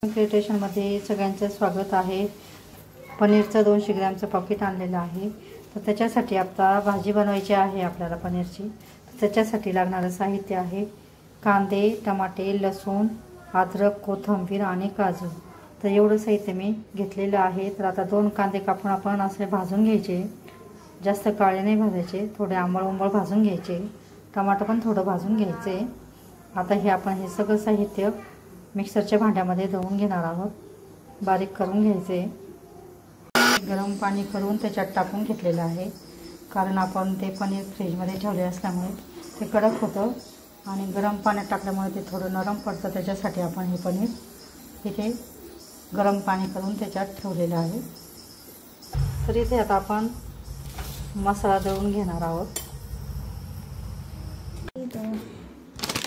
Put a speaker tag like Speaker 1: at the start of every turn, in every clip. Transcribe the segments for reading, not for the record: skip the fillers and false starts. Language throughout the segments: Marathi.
Speaker 1: क्रिएशनमध्ये सगळ्यांचं स्वागत आहे। पनीरचं 200 ग्रॅमचं पॅकेट आणलेलं आहे। तर त्याच्यासाठी आता भाजी बनवायची आहे आपल्याला पनीरची। त्याच्यासाठी लागणारं साहित्य आहे कांदे, टमाटे, लसूण, अद्रक, कोथिंबीर आणि काजू। तर एवढं साहित्य मी घेतलेलं आहे। तर आता 2 कांदे कापून आपण असे भाजून घ्यायचे, जास्त काळे नाही भाजायचे, थोडे आंबळ भाजून घ्यायचे। टमाटर पण थोडं भाजून घ्यायचे। आता हे आपण हे सगळं साहित्य मिक्सरच्या भांड्यामध्ये धुवून घेणार आहोत, बारीक करून घ्यायचे। गरम पाणी करून त्याच्यात टाकून घेतलेलं आहे, कारण आपण ते पनीर फ्रीजमध्ये ठेवले असल्यामुळे ते कडक होतं आणि गरम पाण्यात टाकल्यामुळे ते थोडं नरम पडतं। त्याच्यासाठी आपण हे पनीर इथे गरम पाणी करून त्याच्यात ठेवलेलं आहे। तर इथे आता आपण मसाला दळून घेणार आहोत।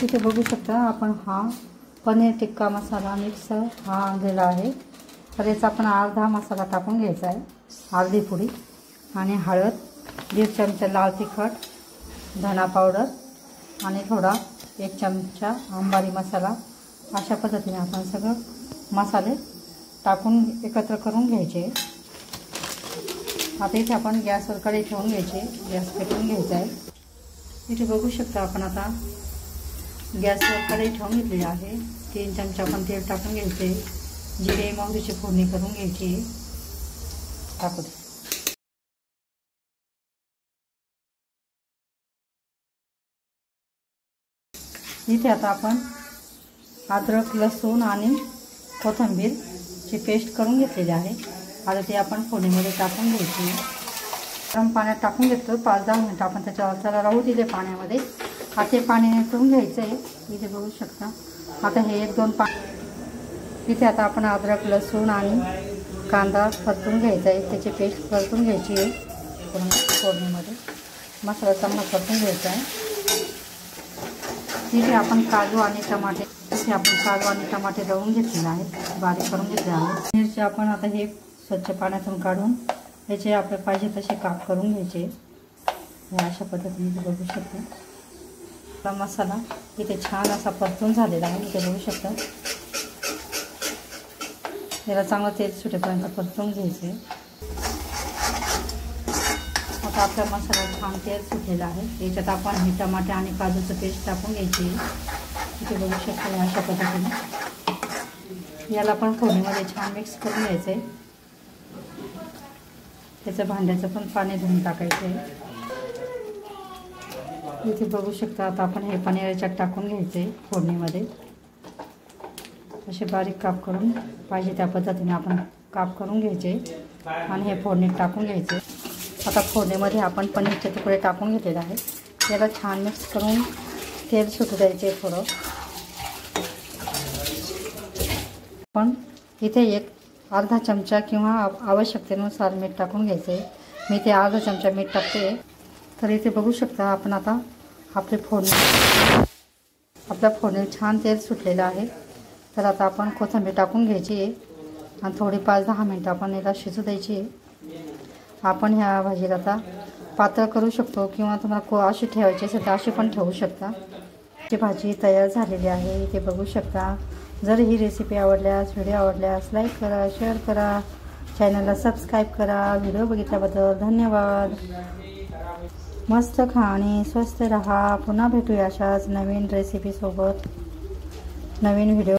Speaker 1: इथे बघू शकता आपण हा पनीर टिक्का मसाला मिक्स हा आणलेला आहे। तर याचा आपण अर्धा मसाला टाकून घ्यायचा आहे, अर्धी पुडी आणि हळद, 1.5 चमचा लाल तिखट, धना पावडर आणि थोडा 1 चमचा अंबारी मसाला। अशा पद्धतीने आपण सगळं मसाले टाकून एकत्र करून घ्यायचे। आता इथे आपण गॅसवर कढई ठेवून घ्यायची, गॅस पेटवून घ्यायचा आहे। इथे बघू शकता आपण आता गॅसवर कढई ठेवून घेतलेली आहे। 3 चमचा आपण तेल टाकून घ्यायचे, जिरे मोहरीची फोडणी करून घ्यायची। टाकू दे। इथे आता आपण अद्रक, लसूण आणि कोथिंबीरची पेस्ट करून घेतलेली आहे। आता ते आपण फोडणीमध्ये टाकून घ्यायची। गरम पाण्यात टाकून घेतो, 5-10 मिनिटं आपण त्याला राहू दिले पाण्यामध्ये। आता ते पाणी निथळून घ्यायचं आहे। इथे बघू शकता आता हे 1-2 इथे आता आपण अद्रक, लसूण आणि कांदा परतून घ्यायचा आहे, त्याची पेस्ट परतून घ्यायची आहे। फोडणीमध्ये मसाला चांगला परतून घ्यायचा आहे। इथे आपण काजू आणि टमाटे दळून घेतलेले आहेत, बारीक करून घेतले आहेत। मिरची आपण आता हे स्वच्छ पाण्यातून काढून याचे आपले पाहिजे तसे काप करून घ्यायचे। अशा पद्धतीने बघू शकता मसाला इथे छान असा परतून झालेला आहे। इथे बघू शकता याला चांगलं तेल सुटेपर्यंत परतून घ्यायचे। आता आपला मसाला छान तेल सुटलेला आहे। याच्यात आपण हे टमाटे आणि काजूचं पेस्ट टाकून घ्यायची। इथे बघू शकता अशा पद्धतीने याला पण फोडणीमध्ये छान मिक्स करून घ्यायचं आहे। त्याचं भांड्याचं पण पाणी धुवून टाकायचं आहे। इथे बघू शकता आता आपण हे पनीर याच्यात टाकून घ्यायचे फोडणीमध्ये। असे बारीक काप करून पाहिजे त्या पद्धतीने आपण काप करून घ्यायचे आणि हे फोडणीत टाकून घ्यायचे। आता फोडणीमध्ये आपण पनीरचे तुकडे टाकून घेतलेले आहे, याला छान मिक्स करून तेल सुटू द्यायचे थोडं। पण इथे अर्धा चमचा किंवा आवश्यकतेनुसार मीठ टाकून घ्यायचे। मी ते अर्धा चमचा मीठ टाकते। तर इथे बघू शकता आपण आता आपल्या फोडणीत छान तेल सुटलेलं आहे। तर आता आपण कोथिंबीर टाकून घ्यायची आहे आणि थोडी 5-10 मिनिटं आपण याला शिजू द्यायची आहे। आपण ह्या भाजीला आता पातळ करू शकतो किंवा तुम्हाला अशी ठेवायची असेल तर अशी पण ठेवू शकता। ही भाजी तयार झालेली आहे। इथे बघू शकता। जर ही रेसिपी आवडल्यास, व्हिडिओ आवडल्यास लाईक करा, शेअर करा, चॅनलला सबस्क्राईब करा। व्हिडिओ बघितल्याबद्दल धन्यवाद। मस्त खा आणि स्वस्त रहा। पुन्हा भेटूया अशाच नवीन रेसिपी सोबत, नवीन व्हिडिओ।